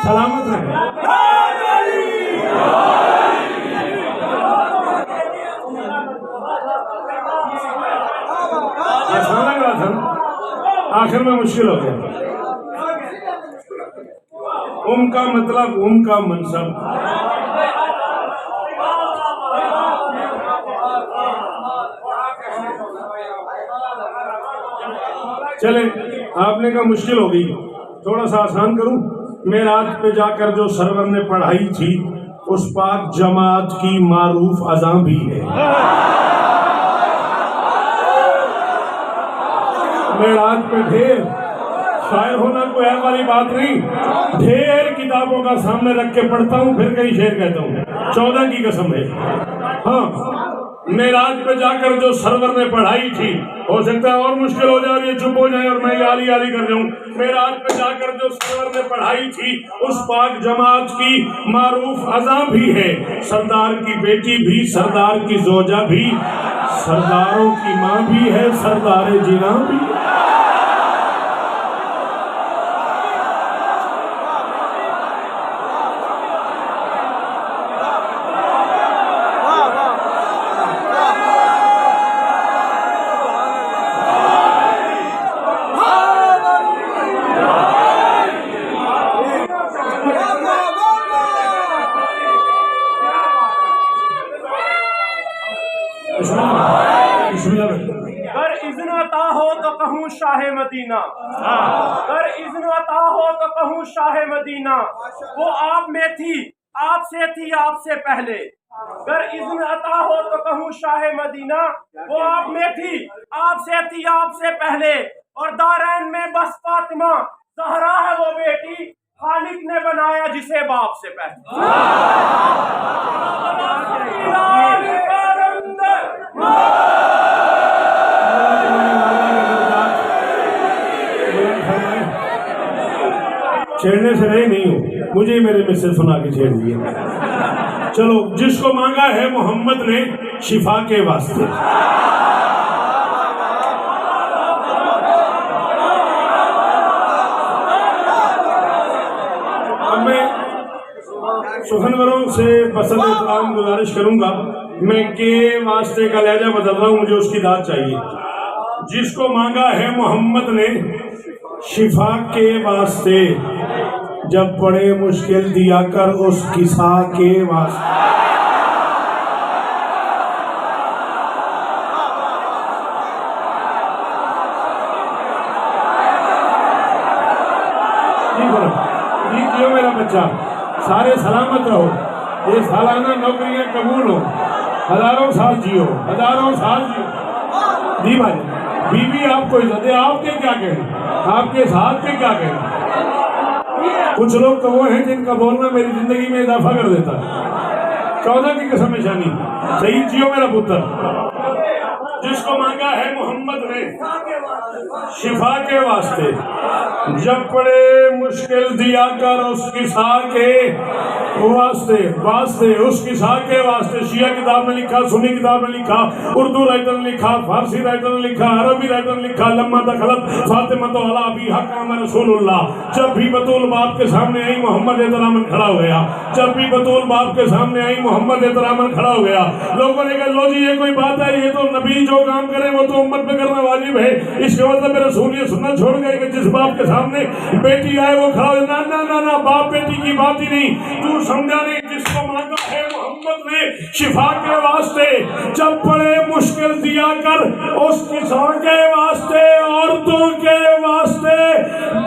सलामत रहे। आसान लग रहा था, आखिर में मुश्किल हो गया। उनका मतलब, उनका मनसब। चले, आपने कहा मुश्किल हो गई, थोड़ा सा आसान करूं। मेराज पे जाकर जो सरवर ने पढ़ाई थी, उस पाक जमात की मारूफ अज़ां भी है। मेराज पे ढेर शायर होना कोई है वाली बात नहीं, ढेर किताबों का सामने रख के पढ़ता हूँ, फिर कई शेर कहता हूँ, 14 की कसम है। हाँ, मेराज पे जाकर जो सरवर ने पढ़ाई थी, हो सकता है और मुश्किल हो जाए और ये चुप हो जाए और मैं याली याली कर जाऊं। मेराज पे जाकर जो सरवर ने पढ़ाई थी, उस पाक जमात की मारूफ अज़ां भी है। सरदार की बेटी भी, सरदार की जोजा भी, सरदारों की माँ भी है, सरदार जिना भी। अगर इज़्न अता हो तो कहूँ शाह मदीना, अगर इज़्न अता हो तो कहूँ शाह मदीना, वो आप में थी, आपसे थी, आपसे पहले। अगर इज़्न अता हो तो कहूँ शाह मदीना, वो आप में थी, आपसे पहले। और दारैन में बस फातिमा ज़हरा है वो बेटी, खालिक ने बनाया जिसे बाप से पहले। छेड़ने से नहीं हूं, मुझे मेरे में से सुना के छेड़ दिया। चलो, जिसको मांगा है मोहम्मद ने शिफा के वास्ते। अब मैं सुखनवरों से पसंद इस्लाम गुजारिश करूंगा, मैं के वास्ते का लहजा बदल रहा हूं, मुझे उसकी दाद चाहिए। जिसको मांगा है मोहम्मद ने शिफा के वास्ते, जब बड़े मुश्किल दिया कर उस किसा के वास्ते। जी जियो मेरा बच्चा, सारे सलामत रहो, ये सालाना नौकरियां कबूल हो, हजारों साल जियो, हजारों साल जियो। जी भाई, बीवी आपको इज्जत है, आपके क्या कहें, आपके साथ के क्या कहें। कुछ लोग तो वो हैं जिनका बोलना मेरी जिंदगी में इजाफा कर देता है। 14 की कसम निशानी सही जियो मेरा पुत्र, जिसको मांगा है मोहम्मद ने शिफा के वास्ते, जब पड़े मुश्किल दिया कर उसकी सा के वास्ते वास्ते उसकी सा के वास्ते। शिया किताब में लिखा, सुन्नी किताब में लिखा, उर्दू राइटर ने लिखा, फारसी राइटर ने लिखा, अरबी राइटर ने लिखा, लम्मा दखलत फातिमा तो अला भी हक़ रसूलुल्लाह। जब भी बतूल बाप के सामने आई मोहम्मद एहतरामन खड़ा हो गया, जब भी बतूल बाप के सामने आई मोहम्मद एहतरामन खड़ा हो गया। लोगों ने कहा लो जी ये कोई बात है, ये तो नबी जो काम करे वो तो उम्मत में करना वाजिब है, इसके मतलब मेरे रसूल ये सुन्नत छोड़ गए कि जिस बाप के सामने बेटी आए वो खड़ा हो। ना ना ना ना, बाप बेटी की बात ही नहीं, तू समझा नहीं। जिसको मांगा है मोहम्मद ने शिफा के वास्ते, जब पड़े मुश्किल दिया कर उसकी सौ के वास्ते, औरतों के वास्ते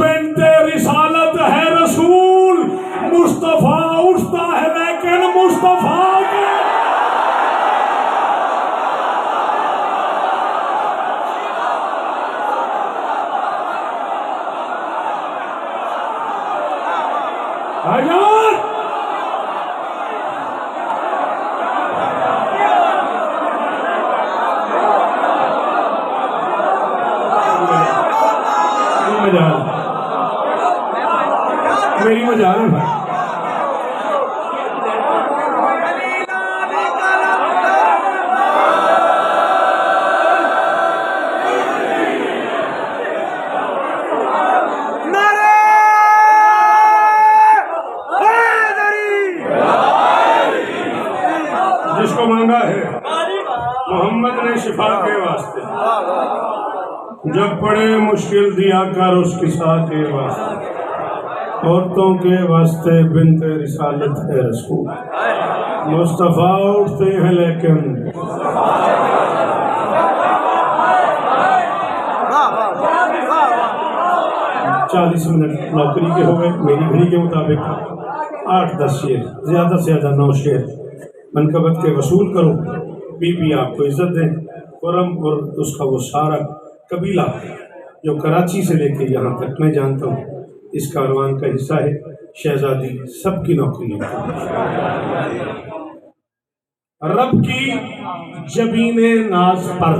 बिन्ते रिसालत है रसूल। मुस्तफा उठता है लेकिन मुस्तफा के मेरी मजाल है भाई। जिसको मांगा है मोहम्मद ने शिफा के वास्ते, जब पड़े मुश्किल दिया कर उसकी सा के वास्ते, औरतों के वास्ते बिन्ते रिसालत है रसूल। मुस्तफा उठते हैं लेकिन 40 मिनट नौकरी के हो गए मेरी घड़ी के मुताबिक। 8-10 शेर, ज्यादा से ज्यादा 9 शेर मनकबत के वसूल करो। बीबी आपको इज्जत दे। खुरम और उसका वो सारा कबीला जो कराची से लेके यहाँ तक मैं जानता हूँ इस कारवान का हिस्सा है। शहजादी सबकी नौकरी है। रब की जबीने नाज पर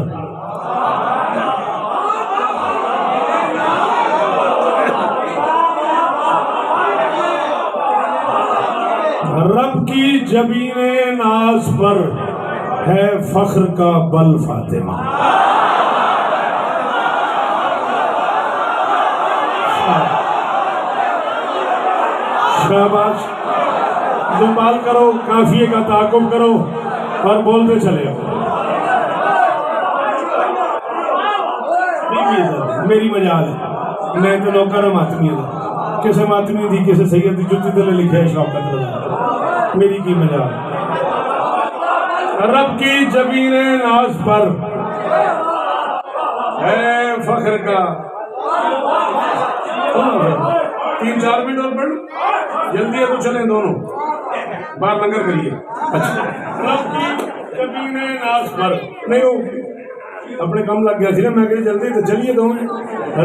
रब की जबीने नाज पर है फख्र का बल फातिमा। शाबाश, जुम्बाल करो, काफिये का ताकुब करो और बोलते चले। मेरी मजाल है, मैं तो नौकर मातमी था, किसे मातमी थी किसे सैयद जुत्ती तले लिखे है शौकत रजा। मेरी की मजाल। रब की जबीने नाज पर है फख्र का 3-4 मिनट और पढ़ जल्दी है तो चले दोनों बाहर लंगर करिए। अच्छा, रब की जबीने नाज पर नहीं हो अपने कम लग गया थी ना, मैं कही जल्दी तो चलिए दो।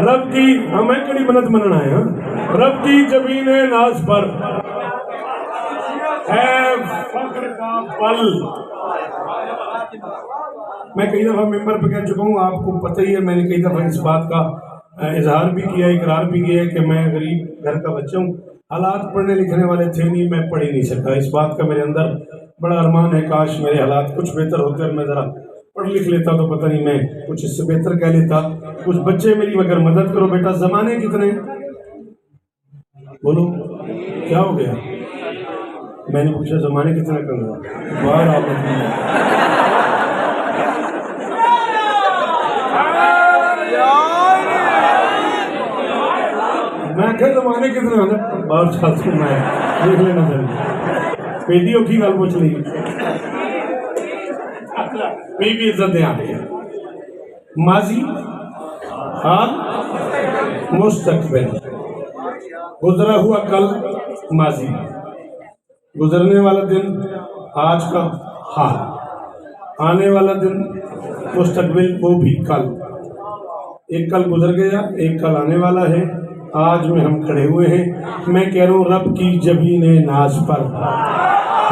रब की हमें कड़ी बनत मनना है। रब की जबीने नाज पर है फख्र का पल। मैं कई दफा मेंबर पे कह चुका हूँ, आपको पता ही है, मैंने कई दफा इस बात का इजहार भी किया, इकरार भी किया कि मैं गरीब घर का बच्चा हूँ। हालात पढ़ने लिखने वाले थे नहीं, मैं पढ़ ही नहीं सका। इस बात का मेरे अंदर बड़ा अरमान है, काश मेरे हालात कुछ बेहतर होते और मैं ज़रा पढ़ लिख लेता तो पता नहीं मैं कुछ इससे बेहतर कह लेता। कुछ बच्चे मेरी मगर मदद करो बेटा। ज़माने कितने बोलो क्या हो गया? मैंने पूछा ज़माने कितने कम हुआ? बाहर आप मैं क्या जमाने कितने होने बाहर छात्र मैं देख लेना चाहिए। पेटियों की गल पूछ ली भी इज्जत दे आते माजी हाल मुस्तकबिल। गुजरा हुआ कल माजी, गुजरने वाला दिन आज का हाल, आने वाला दिन मुस्तकबिल वो भी कल। एक कल गुजर गया, एक कल आने वाला है, आज में हम खड़े हुए हैं। मैं कह रहा हूँ रब की जबीने नाज पर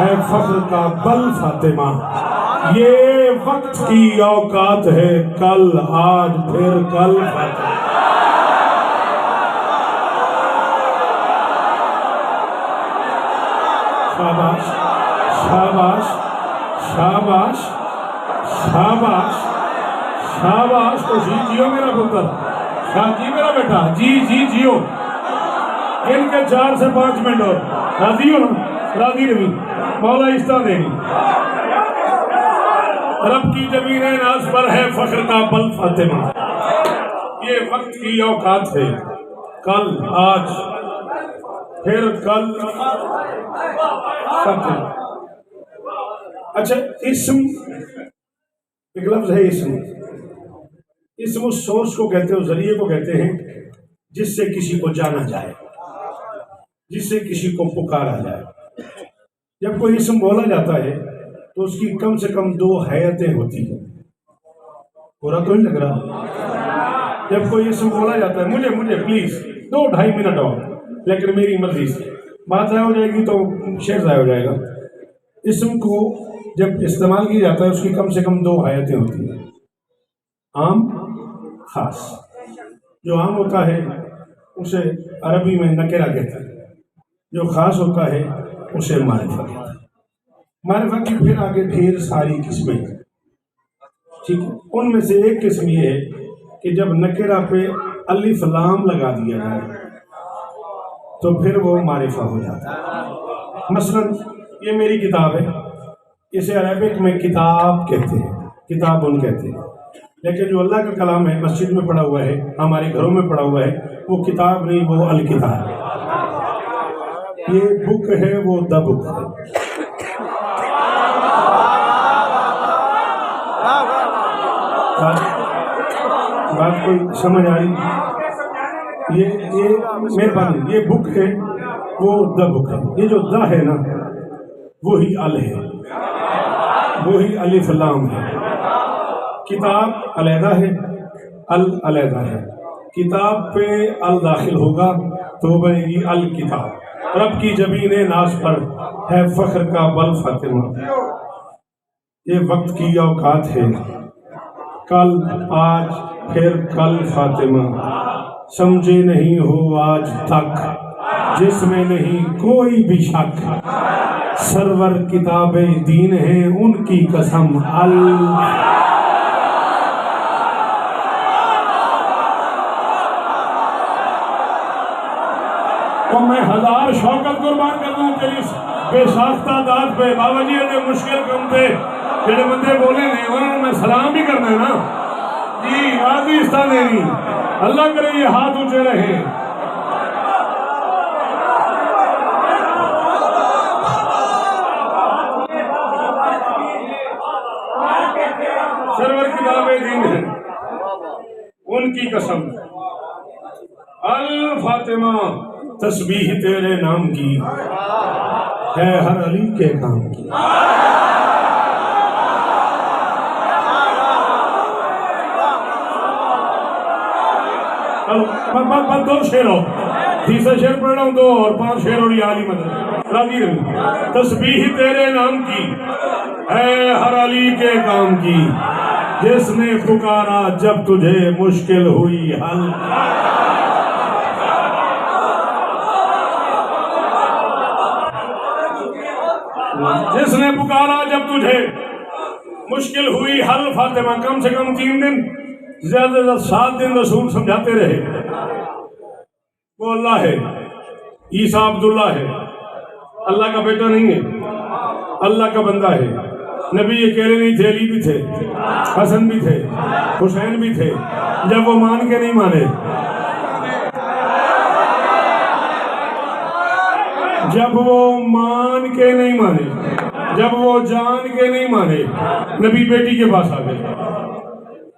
है फख्र का बल फातिमा। ये वक्त की औकात है कल, आज फिर कल फातिमा। शाबाश शाबाश शाबाश शाबाश शाबाश। तो जियो मेरा पुत्र, जी मेरा बेटा, जी जियो। इनके 4 से 5 मिनट और राजी हो ना? राजी रही मौला इस्ता देगी। रब की जमीन नाज पर है फख्र का बल फातिमा। ये वक्त की औकात है कल, आज फिर कल। अच्छा, इस्म एक लफ्ज है। इस्म उस सोर्स को कहते हैं, उस जरिए को कहते हैं जिससे किसी को जाना जाए, जिससे किसी को पुकारा जाए। जब कोई इस्म बोला जाता है तो उसकी कम से कम 2 हैयतें होती हैं। पूरा तो नहीं लग रहा? जब कोई इस्म बोला जाता है, मुझे प्लीज 2-2.5 मिनट और, लेकिन मेरी मर्जी से बात ज़ाया हो जाएगी तो शेर ज़ाया हो जाएगा। इस्म को जब इस्तेमाल किया जाता है उसकी कम से कम 2 हैयतें होती हैं, आम खास। जो आम होता है उसे अरबी में नकेरा कहते हैं, जो खास होता है उसे मारिफा कहते हैं। मारिफा की फिर आगे ढेर सारी किस्में, ठीक है। उनमें से एक किस्म ये है कि जब नकेरा पे अलिफ लाम लगा दिया जाए तो फिर वो मारिफा हो जाता है। मसलन ये मेरी किताब है, इसे अरबिक में किताब कहते हैं, किताबुन कहते हैं। लेकिन जो अल्लाह का कलाम है, मस्जिद में पड़ा हुआ है, हमारे घरों में पड़ा हुआ है, वो किताब नहीं, वो अल किताब है। ये बुक है, वो द बुक है। बात कोई समझ आ रही? ये मेहरबानी, ये बुक है, वो द बुक है। ये जो द है ना, वो ही अल है, वो ही अलिफ लाम है। किताब अलहदा है, अल अलहदा है। किताब पे अल दाखिल होगा तो बनेगी अल किताब। रब की जमीन नाज पर है फख्र का बल फातिमा। ये वक्त की औकात है कल, आज फिर कल फातिमा। समझे नहीं हो आज तक जिसमें नहीं कोई भी शक, सरवर किताबे दीन है उनकी कसम अल। तो मैं 1000 शौकत कुर्बान कर दूं तेरी बेसाख्ता दात पे। बाबा जी ने मुश्किल कम पे जेड़े बंदे बोले ने उन्होंने मैं सलाम भी करना है ना जी। राजी इस्ता देनी, अल्लाह करे ये हाथ ऊंचे रहे। सरवर किताबे दीन है उनकी कसम अल फातिमा। तस्बीह तेरे नाम की है हर अली के काम की। बस 2 शेर हो, तीसरा शेर पढ़ रहा हूँ 2 और 5 शेर और आली मदद राजी रही। तस्बीह तेरे नाम की है हर अली के काम की, जिसने पुकारा जब तुझे मुश्किल हुई हल। जिसने पुकारा जब तुझे मुश्किल हुई हल फातिमा। कम से कम 3 दिन, ज्यादा से ज्यादा 7 दिन रसूल समझाते रहे वो अल्लाह है, ईसा अब्दुल्ला है, अल्लाह का बेटा नहीं है, अल्लाह का बंदा है। नबी अकेले नहीं थे, अली भी थे, हसन भी थे, हुसैन भी थे। जब वो मान के नहीं माने, जब वो मान के नहीं माने, जब वो जान के नहीं माने, नबी बेटी के पास आ गए।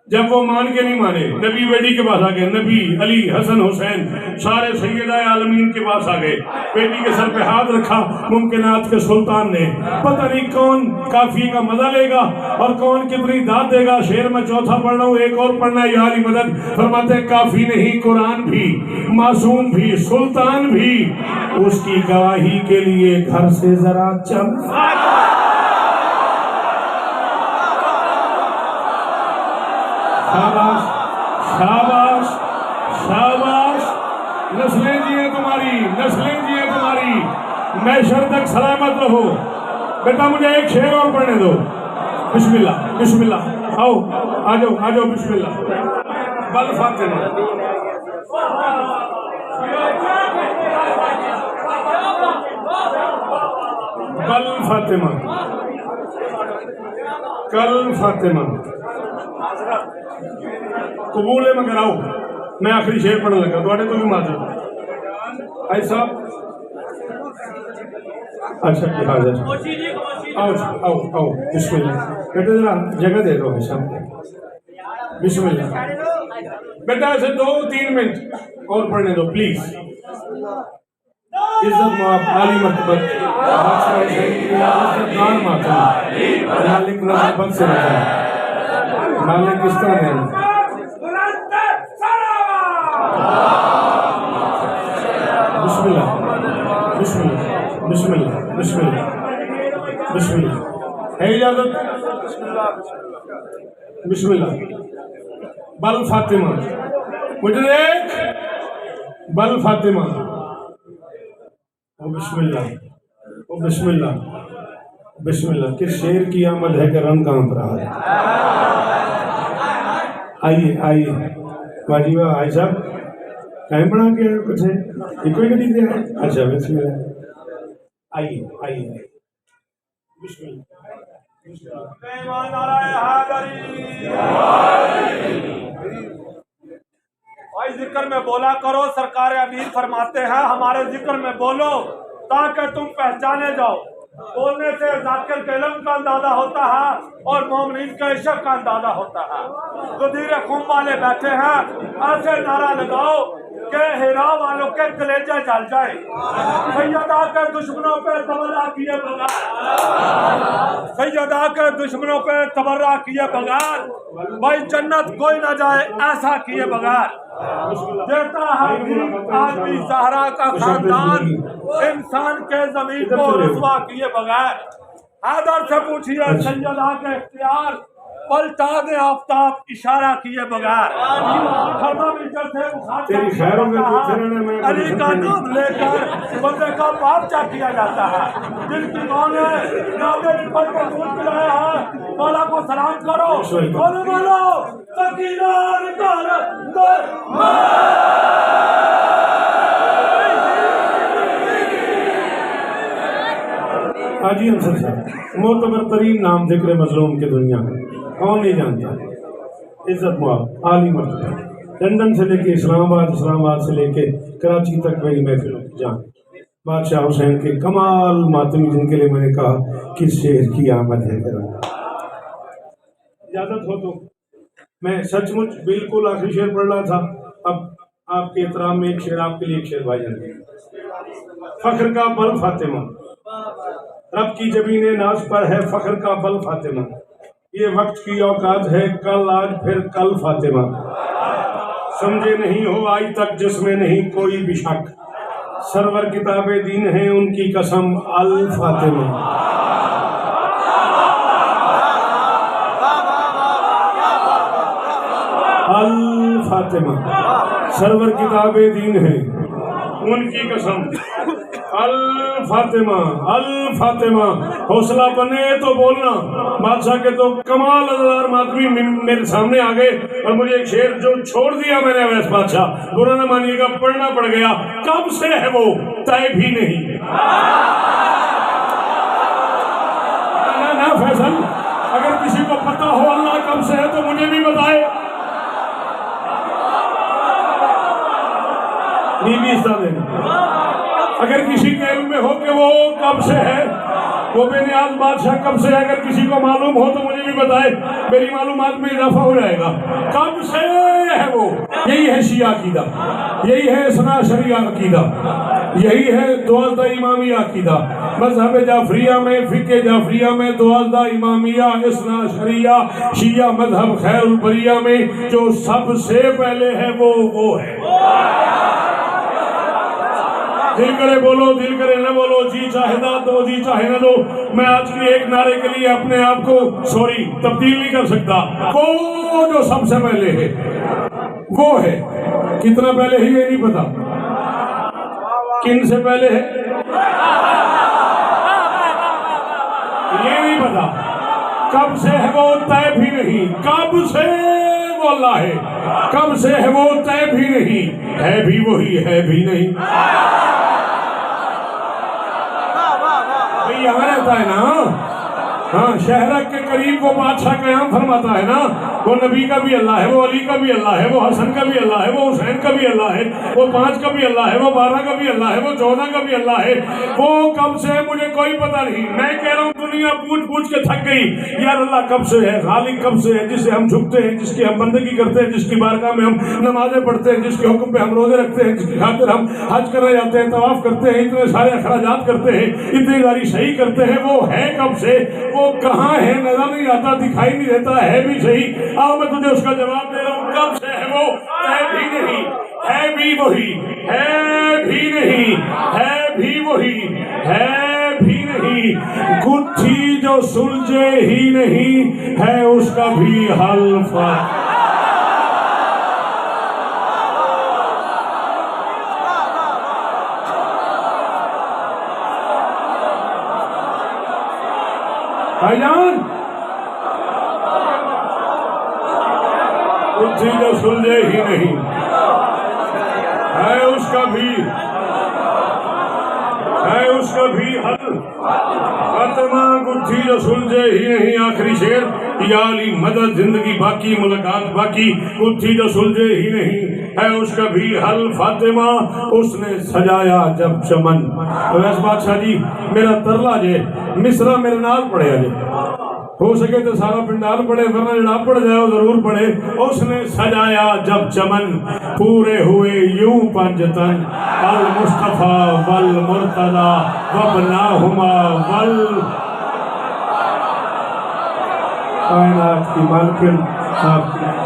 जब वो मान के नहीं माने, नबी बेटी के पास आ गए, नबी अली हसन हुसैन सारे सैयदा आलमीन के पास आ गए, बेटी के सर पे हाथ रखा। मुमकिनात के सुल्तान ने पता नहीं कौन काफी का मजा लेगा और कौन कितनी दाद देगा। शेर में चौथा पढ़ रहा हूँ, एक और पढ़ना है, यारी मदद। फरमाते काफी नहीं कुरान भी, मासूम भी, सुल्तान भी, उसकी गवाही के लिए घर से जरा चल। शाबाश शाबाश शाबाश, नस्लें जिए तुम्हारी, नस्लें जिए तुम्हारी, मैशर तक सलामत रहो। बेटा मुझे एक शेर और पढ़ने दो। बिस्मिल्लाह बिस्मिल्लाह, आओ आ जाओ आ जाओ, बिस्मिल्लाह। बल फातिमा, बल फातिमा, कल फातिमा, कबूल है मगर आओ, मैं आखिरी शेर पढ़ने लगा, थोड़े तो भी माजूद आई साहब। अच्छा क्या हाजिर, आओ आओ आओ, बिस्मिल्लाह। बेटा जरा जगह दे दो साहब, बिस्मिल्लाह। बेटा ऐसे 2-3 मिनट और पढ़ने दो प्लीज। इज्जत मुआफ आली मर्तबत मालिक नजर से रखा, मालिक इस तरह देना। बिस्मिल्लाह बिस्मिल्लाह बिस्मिल्लाह बिस्मिल्लाह बिस्मिल्लाह, है इजाजत? बिस्मिल्लाह। बल फातिमा, मुझे देख, बल फातिमा। ओ बिस्मिल्लाह, ओ बिस्मिल्लाह बिस्मिल्लाह। किस शेर की आमद है कि रंग कांप रहा है। आइए आइए वाजिबा, आई साहब कहीं बना के कुछ है, कोई नहीं दिख रहा है। अच्छा बिस्मिल्लाह, आइए आइए, भाई जिक्र में बोला करो, सरकार अमीर फरमाते हैं हमारे जिक्र में बोलो ताकि तुम पहचाने जाओ। बोलने से जाकिर के इल्म का अंदाजा होता है और मोमिन के इश्क का अंदाजा होता है। गदीर खून वाले बैठे हैं, ऐसे नारा लगाओ के हिरा वालों के कलेजा जल जाए। सैयदा के दुश्मनों पे तबर्रा किए बगैर, सैयदा के दुश्मनों पे तबर्रा किए बगैर भाई जन्नत कोई ना जाए, ऐसा किए बगैर। देता है आदमी सहारा का खानदान, इंसान के जमीन को रुसवा किए बगैर। हैदर से पूछिए सैयदा के इख्तियार, पलटा दे आफ्ताब इशारा किए बगैर। अली का नाम लेकर बंदे का पार्चा किया जाता है। जिनकी माँ ने नादे निकल को दूध पिलाया है, मौला को सलाम करो, बोलो बोलो सकीना निकाल हाजी अंसर साहब, मोतबर तरीन नाम जिक्र मजलूम की दुनिया में कौन नहीं जानता। इज्जत मुआफ आली मर्तबा, लंदन से लेके इस्लामाबाद, इस्लामाबाद से लेके कराची तक मेरी महफिल जान। बादशाह हुसैन के कमाल मातमी, जिनके लिए मैंने कहा किस शेर की आमद है। इजाजत हो तो मैं सचमुच बिल्कुल आखिरी शेर पढ़ रहा था। अब आपके एहतराम में एक शेर, आपके लिए एक शेर भाईजान। फख्र का बल फातिमा, रब की जबीने नाज पर है फख्र का बल फातिमा। ये वक्त की औकात है, कल आज फिर कल फातिमा। समझे नहीं हो आज तक जिसमें नहीं कोई भी शक, सरवर किताबे दीन है उनकी कसम अल फातिमा। अल फातिमा, सरवर किताबे दीन है उनकी कसम अल फातिमा। अल फातिमा, हौसला बने तो बोलना। बादशाह के तो कमाल अज़दार मातमी मेरे सामने आ गए और मुझे एक शेर जो छोड़ दिया मैंने अवैस बादशाह, बुरा न मानिएगा, पढ़ना पड़ गया। कब से है वो तय भी नहीं। ना फैसल, अगर किसी को पता हो अल्लाह कब से है तो मुझे भी बताए। अगर किसी के इल्म में हो कि वो कब से है, वो बेनियाज बादशाह कब से है, अगर किसी को मालूम हो तो मुझे भी बताए। मेरी मालूमात में इजाफा हो जाएगा। कब से है वो? यही है शिया अकीदा, यही है इसना शरिया अकीदा, यही है दुआज़दा इमामिया अकीदा। मज़हब जाफरिया में, फ़िक़्ह जाफरिया में दुआज़दा इमामिया, इसना शरिया, शिया मज़हब खैरुल बरिया में जो सबसे पहले है वो है। दिल करे बोलो, दिल करे न बोलो, जी चाहे ना दो, जी चाहे न दो। मैं आज की एक नारे के लिए अपने आप को तब्दील नहीं कर सकता। वो जो सबसे पहले है वो है। कितना पहले ही ये नहीं पता, किन से पहले है ये नहीं पता, कब से है वो तय भी नहीं, कब से वो अल्लाह है, कब से है वो तय भी नहीं, है भी वही, है भी नहीं। यहाँ रहता है ना, हाँ, शहर के करीब वो बादशाह कयाम फरमाता है ना, वो नबी का भी अल्लाह है, वो अली का भी अल्लाह है, वो हसन का भी अल्लाह है, वो हुसैन का भी अल्लाह है, वो 5 का भी अल्लाह है, वो 12 का भी अल्लाह है, वो 14 का भी अल्लाह है। वो कब से है मुझे कोई पता नहीं। मैं कह रहा हूँ दुनिया पूछ पूछ के थक गई, यार अल्लाह कब से है, खालिक कब से है, जिसे हम झुकते हैं, जिसकी हम बंदगी करते हैं, जिसकी बारगाह में हम नमाजें पढ़ते हैं, जिसके हुक्म पे हम रोजे रखते हैं, जिसकी खातिर हम हज करने जाते हैं, तवाफ करते हैं, इतने सारे अखराजात करते हैं, इतनी सारी सही करते हैं, वो है कब से, वो कहाँ है, नजर नहीं आता, दिखाई नहीं देता, है भी सही। आओ मैं तुझे उसका जवाब दे रहा हूँ, कब से है वो, है भी नहीं, है भी वही, है भी नहीं, है भी वही, है भी नहीं। गुत्थी जो सुलझे ही नहीं है उसका भी हल्फा। भाईजान, गुत्थी जो सुलझे ही नहीं है उसका भी हल फातिमा। गुत्थी जो सुलझे ही नहीं, आखिरी शेर, या अली मदद, जिंदगी बाकी, मुलाकात बाकी, गुत्थी जो सुलझे ही नहीं है उसका भी हल फातिमा। उसने सजाया जब चमन। अवैस बादशाह जी, मेरा तरला जे मिसरा मेरे नाल पड़े अजे, हो सके तो सारा पिंडाल पड़े, वरना जड़ा पड़ जाए जरूर पड़े। उसने सजाया जब चमन, पूरे हुए यूं 5 तन, अल मुस्तफा वल मुर्तदा वबनाहुमा वल। कायनात की मालकिन आपकी